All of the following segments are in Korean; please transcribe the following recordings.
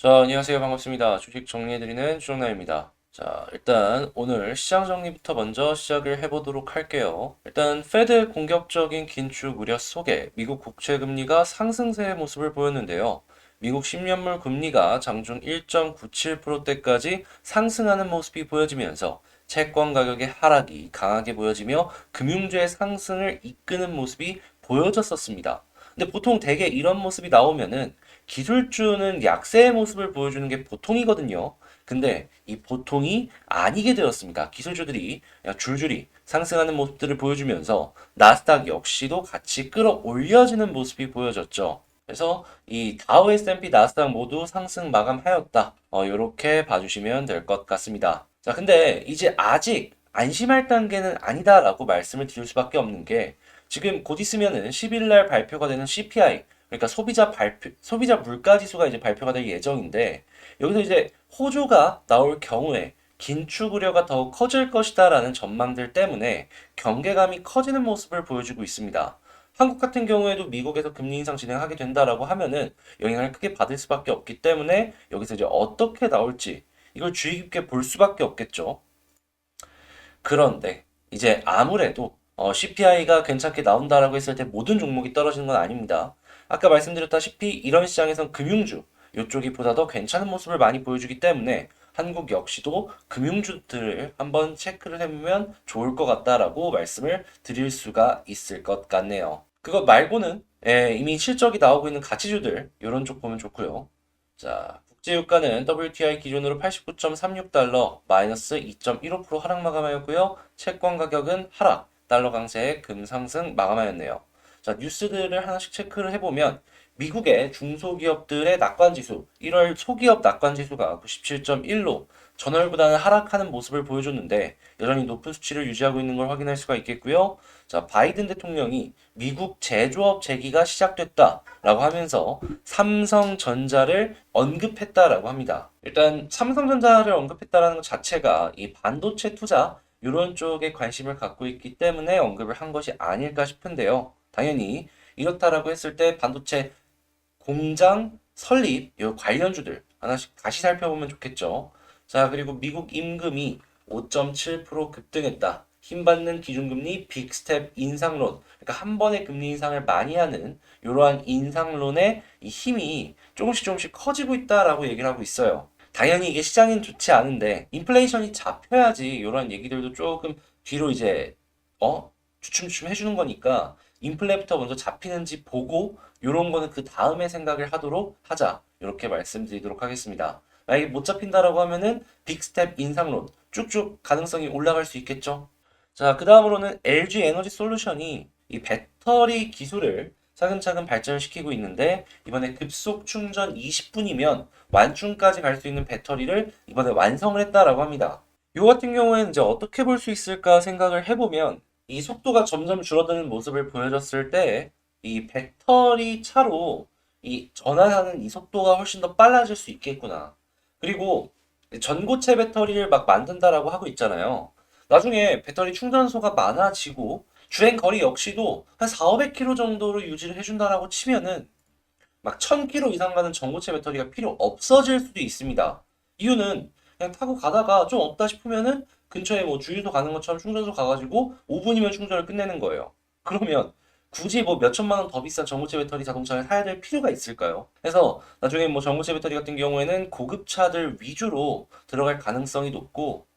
자, 안녕하세요. 반갑습니다. 주식 정리해드리는 주정남입니다. 자, 일단 오늘 시장 정리부터 먼저 시작을 해보도록 할게요. 일단 페드 공격적인 긴축 우려 속에 미국 국채 금리가 상승세의 모습을 보였는데요. 미국 10년물 금리가 장중 1.97%대까지 상승하는 모습이 보여지면서 채권 가격의 하락이 강하게 보여지며 금융주의 상승을 이끄는 모습이 보여졌었습니다. 근데 보통 대개 이런 모습이 나오면은 기술주는 약세의 모습을 보여주는 게 보통이거든요. 근데 이 보통이 아니게 되었습니다. 기술주들이 줄줄이 상승하는 모습들을 보여주면서 나스닥 역시도 같이 끌어올려지는 모습이 보여졌죠. 그래서 이 다우 S&P 나스닥 모두 상승 마감하였다. 이렇게 봐주시면 될 것 같습니다. 자, 근데 이제 아직 안심할 단계는 아니다라고 말씀을 드릴 수밖에 없는 게 지금 곧 있으면은 10일 날 발표가 되는 CPI, 그러니까 소비자 물가 지수가 이제 발표가 될 예정인데, 여기서 이제 호조가 나올 경우에 긴축 우려가 더욱 커질 것이다라는 전망들 때문에 경계감이 커지는 모습을 보여주고 있습니다. 한국 같은 경우에도 미국에서 금리 인상 진행하게 된다라고 하면은 영향을 크게 받을 수밖에 없기 때문에 여기서 이제 어떻게 나올지 이걸 주의 깊게 볼 수밖에 없겠죠. 그런데 이제 아무래도 CPI가 괜찮게 나온다라고 했을 때 모든 종목이 떨어지는 건 아닙니다. 아까 말씀드렸다시피 이런 시장에선 금융주 이쪽이 보다 더 괜찮은 모습을 많이 보여주기 때문에 한국 역시도 금융주들을 한번 체크를 해보면 좋을 것 같다라고 말씀을 드릴 수가 있을 것 같네요. 그것 말고는 이미 실적이 나오고 있는 가치주들 이런 쪽 보면 좋고요. 자, 국제유가는 WTI 기준으로 89.36달러, 마이너스 2.15% 하락 마감하였고요. 채권 가격은 하락, 달러 강세, 금 상승 마감하였네요. 자, 뉴스들을 하나씩 체크를 해보면 미국의 중소기업들의 낙관지수, 1월 소기업 낙관지수가 97.1로 전월보다는 하락하는 모습을 보여줬는데 여전히 높은 수치를 유지하고 있는 걸 확인할 수가 있겠고요. 자, 바이든 대통령이 미국 제조업 재기가 시작됐다라고 하면서 삼성전자를 언급했다라고 합니다. 일단 삼성전자를 언급했다라는 것 자체가 이 반도체 투자 이런 쪽에 관심을 갖고 있기 때문에 언급을 한 것이 아닐까 싶은데요. 당연히 이렇다라고 했을 때 반도체 공장 설립 요 관련주들 하나씩 다시 살펴보면 좋겠죠. 자, 그리고 미국 임금이 5.7% 급등했다. 힘받는 기준금리 빅스텝 인상론. 그러니까 한 번에 금리 인상을 많이 하는 이러한 인상론의 이 힘이 조금씩 커지고 있다라고 얘기를 하고 있어요. 당연히 이게 시장엔 좋지 않은데 인플레이션이 잡혀야지 이런 얘기들도 조금 뒤로 이제 주춤주춤 해주는 거니까 인플레부터 먼저 잡히는지 보고 요런 거는 그 다음에 생각을 하도록 하자. 이렇게 말씀드리도록 하겠습니다. 만약에 못 잡힌다라고 하면은 빅스텝 인상론 쭉쭉 가능성이 올라갈 수 있겠죠. 자, 그 다음으로는 LG 에너지 솔루션이 이 배터리 기술을 차근차근 발전을 시키고 있는데 이번에 급속 충전 20분이면 완충까지 갈 수 있는 배터리를 이번에 완성을 했다라고 합니다. 이 같은 경우에는 이제 어떻게 볼 수 있을까 생각을 해보면 이 속도가 점점 줄어드는 모습을 보여줬을 때 이 배터리 차로 이 전환하는 이 속도가 훨씬 더 빨라질 수 있겠구나. 그리고 전고체 배터리를 막 만든다라고 하고 있잖아요. 나중에 배터리 충전소가 많아지고 주행 거리 역시도 한 4, 500km 정도로 유지를 해준다라고 치면은 막 1000km 이상 가는 전고체 배터리가 필요 없어질 수도 있습니다. 이유는 그냥 타고 가다가 좀 없다 싶으면은 근처에 뭐 주유소 가는 것처럼 충전소 가가지고 5분이면 충전을 끝내는 거예요. 그러면 굳이 뭐 몇천만 원 더 비싼 전고체 배터리 자동차를 사야 될 필요가 있을까요? 그래서 나중에 뭐 전고체 배터리 같은 경우에는 고급차들 위주로 들어갈 가능성이 높고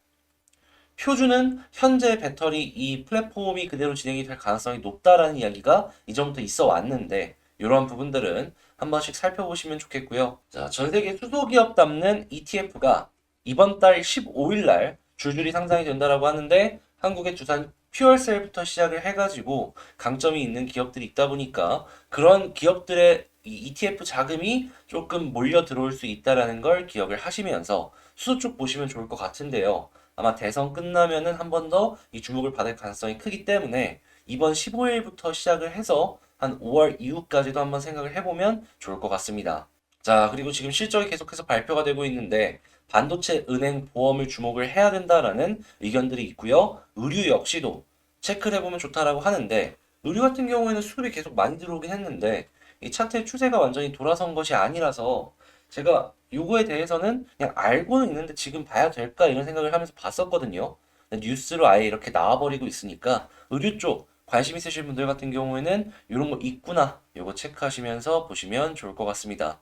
표준은 현재 배터리 이 플랫폼이 그대로 진행이 될 가능성이 높다라는 이야기가 이전부터 있어 왔는데 이러한 부분들은 한 번씩 살펴보시면 좋겠고요. 자, 전 세계 수소기업 담는 ETF가 이번 달 15일 날 줄줄이 상장이 된다라고 하는데 한국의 두산 퓨얼셀부터 시작을 해가지고 강점이 있는 기업들이 있다 보니까 그런 기업들의 이 ETF 자금이 조금 몰려 들어올 수 있다라는 걸 기억을 하시면서 수소 쪽 보시면 좋을 것 같은데요. 아마 대선 끝나면은 한 번 더 이 주목을 받을 가능성이 크기 때문에 이번 15일부터 시작을 해서 한 5월 이후까지도 한번 생각을 해보면 좋을 것 같습니다. 자, 그리고 지금 실적이 계속해서 발표가 되고 있는데 반도체, 은행, 보험을 주목을 해야 된다라는 의견들이 있고요. 의류 역시도 체크를 해보면 좋다라고 하는데 의류 같은 경우에는 수급이 계속 많이 들어오긴 했는데 이 차트의 추세가 완전히 돌아선 것이 아니라서 제가 요거에 대해서는 그냥 알고는 있는데 지금 봐야 될까 이런 생각을 하면서 봤었거든요. 근데 뉴스로 아예 이렇게 나와버리고 있으니까 의류 쪽 관심 있으신 분들 같은 경우에는 이런 거 있구나 요거 체크하시면서 보시면 좋을 것 같습니다.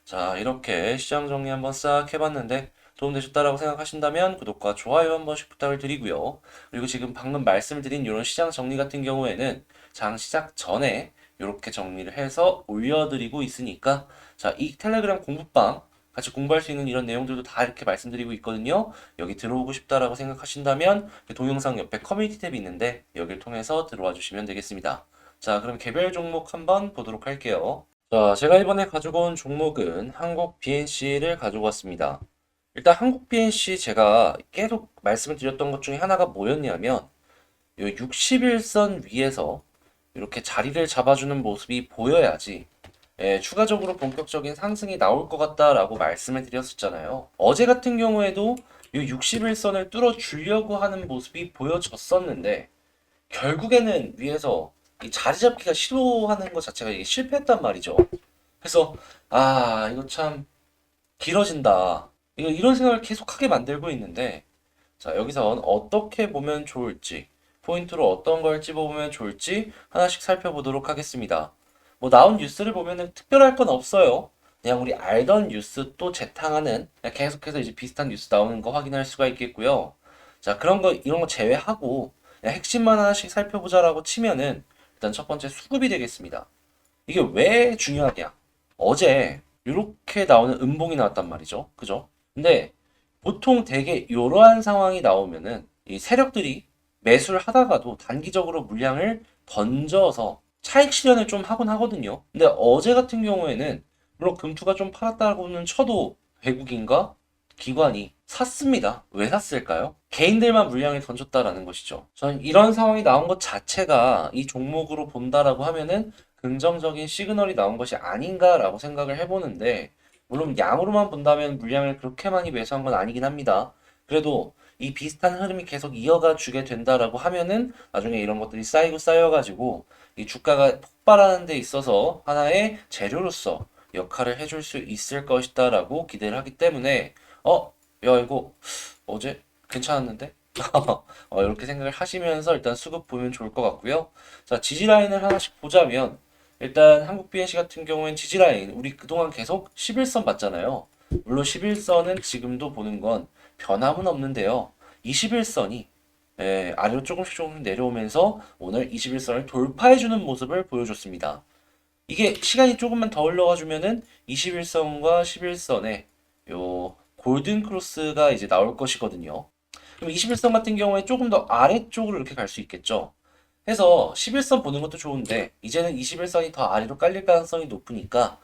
자, 이렇게 시장 정리 한번 싹 해봤는데 도움되셨다라고 생각하신다면 구독과 좋아요 한 번씩 부탁을 드리고요. 그리고 지금 방금 말씀드린 이런 시장 정리 같은 경우에는 장 시작 전에 이렇게 정리를 해서 올려드리고 있으니까 자, 이 텔레그램 공부방 같이 공부할 수 있는 이런 내용들도 다 이렇게 말씀드리고 있거든요. 여기 들어오고 싶다라고 생각하신다면 동영상 옆에 커뮤니티 탭이 있는데 여기를 통해서 들어와 주시면 되겠습니다. 자, 그럼 개별 종목 한번 보도록 할게요. 자, 제가 이번에 가지고 온 종목은 한국 BNC를 가지고 왔습니다. 일단 한국 BNC 제가 계속 말씀을 드렸던 것 중에 하나가 뭐였냐면 요 61선 위에서 이렇게 자리를 잡아주는 모습이 보여야지 추가적으로 본격적인 상승이 나올 것 같다라고 말씀을 드렸었잖아요. 어제 같은 경우에도 요 61선을 뚫어주려고 하는 모습이 보여졌었는데 결국에는 위에서 이 자리 잡기가 시도하는 것 자체가 이게 실패했단 말이죠. 그래서 이거 참 길어진다. 이런 생각을 계속하게 만들고 있는데 자, 여기선 어떻게 보면 좋을지 포인트로 어떤 걸 찝어보면 좋을지 하나씩 살펴보도록 하겠습니다. 뭐 나온 뉴스를 보면은 특별할 건 없어요. 그냥 우리 알던 뉴스 또 재탕하는 그냥 계속해서 이제 비슷한 뉴스 나오는 거 확인할 수가 있겠고요. 자, 그런 거 이런 거 제외하고 그냥 핵심만 하나씩 살펴보자라고 치면은 일단 첫 번째 수급이 되겠습니다. 이게 왜 중요하냐? 어제 이렇게 나오는 음봉이 나왔단 말이죠. 그죠? 근데 보통 되게 이러한 상황이 나오면은 이 세력들이 매수를 하다가도 단기적으로 물량을 던져서 차익 실현을 좀 하곤 하거든요. 근데 어제 같은 경우에는 물론 금투가 좀 팔았다고는 쳐도 외국인과 기관이 샀습니다. 왜 샀을까요? 개인들만 물량을 던졌다라는 것이죠. 저는 이런 상황이 나온 것 자체가 이 종목으로 본다라고 하면은 긍정적인 시그널이 나온 것이 아닌가라고 생각을 해보는데, 물론 양으로만 본다면 물량을 그렇게 많이 매수한 건 아니긴 합니다. 그래도 이 비슷한 흐름이 계속 이어가 주게 된다라고 하면은 나중에 이런 것들이 쌓이고 쌓여가지고 이 주가가 폭발하는 데 있어서 하나의 재료로서 역할을 해줄 수 있을 것이다라고 기대를 하기 때문에 야 이거 어제 괜찮았는데? 이렇게 생각을 하시면서 일단 수급 보면 좋을 것 같고요. 자, 지지라인을 하나씩 보자면 일단 한국 BNC 같은 경우엔 지지라인 우리 그동안 계속 11선 봤잖아요. 물론 11선은 지금도 보는 건 변함은 없는데요. 21선이 아래로 조금씩 내려오면서 오늘 21선을 돌파해주는 모습을 보여줬습니다. 이게 시간이 조금만 더 흘러가주면은 21선과 11선의 요 골든 크로스가 이제 나올 것이거든요. 그럼 21선 같은 경우에 조금 더 아래쪽으로 이렇게 갈 수 있겠죠. 해서 11선 보는 것도 좋은데 이제는 21선이 더 아래로 깔릴 가능성이 높으니까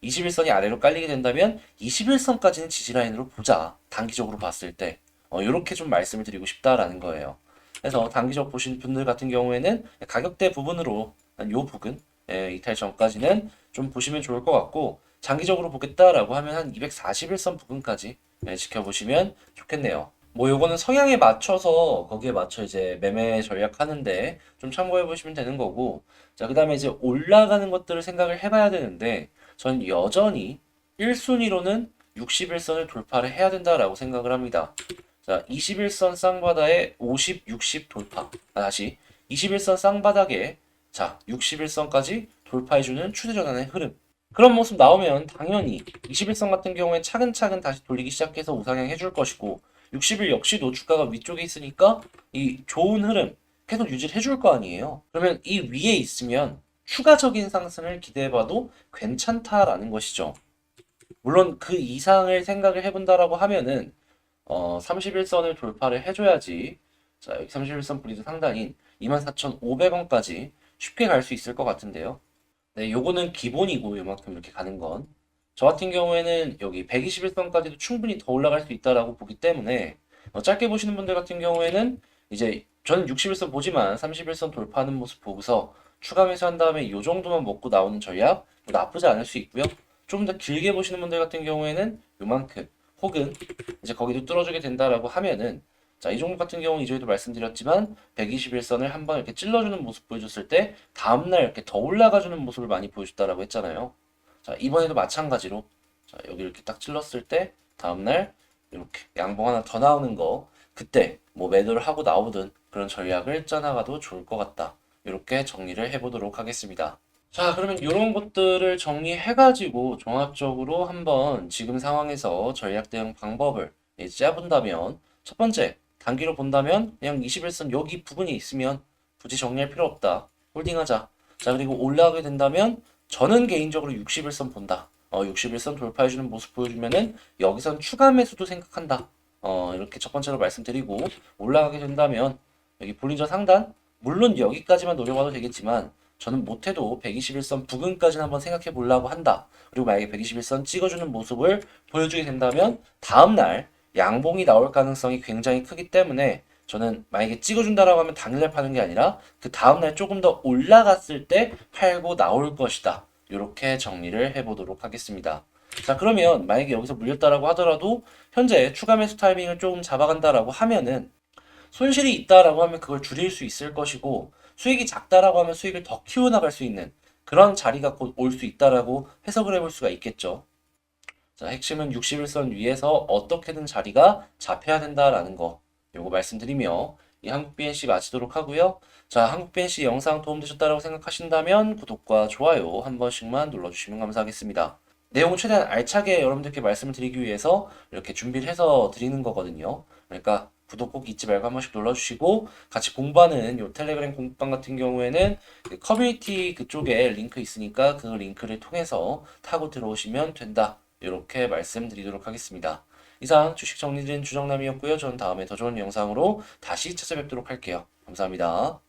21선이 아래로 깔리게 된다면 21선까지는 지지라인으로 보자. 단기적으로 봤을 때 이렇게 좀 말씀을 드리고 싶다라는 거예요. 그래서 단기적 보신 분들 같은 경우에는 가격대 부분으로 한 요 부근 이탈 전까지는 좀 보시면 좋을 것 같고 장기적으로 보겠다라고 하면 한 241선 부근까지 지켜보시면 좋겠네요. 뭐 요거는 성향에 맞춰서 거기에 맞춰 이제 매매 전략하는데 좀 참고해 보시면 되는 거고 자 그다음에 이제 올라가는 것들을 생각을 해봐야 되는데 전 여전히 1순위로는 61선을 돌파를 해야 된다라고 생각을 합니다. 자 21선 쌍바닥에 50, 60 돌파 다시 21선 쌍바닥에 자 61선까지 돌파해주는 추세전환의 흐름 그런 모습 나오면 당연히 21선 같은 경우에 차근차근 다시 돌리기 시작해서 우상향 해줄 것이고 60일 역시도 주가가 위쪽에 있으니까 이 좋은 흐름 계속 유지를 해줄 거 아니에요. 그러면 이 위에 있으면 추가적인 상승을 기대해봐도 괜찮다라는 것이죠. 물론 그 이상을 생각을 해본다라고 하면은 31선을 돌파를 해줘야지 자 여기 31선 브리드 상단인 24,500원까지 쉽게 갈 수 있을 것 같은데요. 네, 요거는 기본이고 요만큼 이렇게 가는 건. 저 같은 경우에는 여기 121선까지도 충분히 더 올라갈 수 있다라고 보기 때문에 짧게 보시는 분들 같은 경우에는 이제 저는 61선 보지만 31선 돌파하는 모습 보고서 추가 매수한 다음에 요 정도만 먹고 나오는 전략 뭐 나쁘지 않을 수 있고요. 좀 더 길게 보시는 분들 같은 경우에는 요만큼 혹은 이제 거기도 뚫어주게 된다라고 하면은 자, 이 종목 같은 경우는 이전에도 말씀드렸지만 121선을 한번 이렇게 찔러주는 모습 보여줬을 때 다음날 이렇게 더 올라가주는 모습을 많이 보여줬다라고 했잖아요. 자, 이번에도 마찬가지로 자, 여기 이렇게 딱 찔렀을 때 다음날 이렇게 양봉 하나 더 나오는 거, 그때 뭐 매도를 하고 나오든 그런 전략을 짜나가도 좋을 것 같다. 이렇게 정리를 해보도록 하겠습니다. 자, 그러면 이런 것들을 정리해가지고 종합적으로 한번 지금 상황에서 전략 대응 방법을 짜본다면, 첫 번째, 단기로 본다면 그냥 21선 여기 부분이 있으면 굳이 정리할 필요 없다. 홀딩하자. 자, 그리고 올라가게 된다면 저는 개인적으로 61선 본다. 61선 돌파해주는 모습 보여주면은 여기선 추가 매수도 생각한다. 이렇게 첫 번째로 말씀드리고, 올라가게 된다면 여기 볼린저 상단, 물론 여기까지만 노려봐도 되겠지만 저는 못해도 121선 부근까지는 한번 생각해 보려고 한다. 그리고 만약에 121선 찍어주는 모습을 보여주게 된다면 다음날 양봉이 나올 가능성이 굉장히 크기 때문에 저는 만약에 찍어준다라고 하면 당일날 파는 게 아니라 그 다음날 조금 더 올라갔을 때 팔고 나올 것이다. 이렇게 정리를 해보도록 하겠습니다. 자, 그러면 만약에 여기서 물렸다라고 하더라도 현재 추가 매수 타이밍을 조금 잡아간다라고 하면은 손실이 있다라고 하면 그걸 줄일 수 있을 것이고, 수익이 작다라고 하면 수익을 더 키워나갈 수 있는 그런 자리가 곧 올 수 있다라고 해석을 해볼 수가 있겠죠. 자, 핵심은 61선 위에서 어떻게든 자리가 잡혀야 된다라는 거, 요거 말씀드리며 이 한국 BNC 마치도록 하고요. 자, 한국 BNC 영상 도움되셨다라고 생각하신다면 구독과 좋아요 한 번씩만 눌러주시면 감사하겠습니다. 내용을 최대한 알차게 여러분들께 말씀을 드리기 위해서 이렇게 준비를 해서 드리는 거거든요. 그러니까 구독 꼭 잊지 말고 한 번씩 눌러주시고, 같이 공부하는 요 텔레그램 공부방 같은 경우에는 그 커뮤니티 그쪽에 링크 있으니까 그 링크를 통해서 타고 들어오시면 된다. 이렇게 말씀드리도록 하겠습니다. 이상 주식 정리된 주정남이었고요. 저는 다음에 더 좋은 영상으로 다시 찾아뵙도록 할게요. 감사합니다.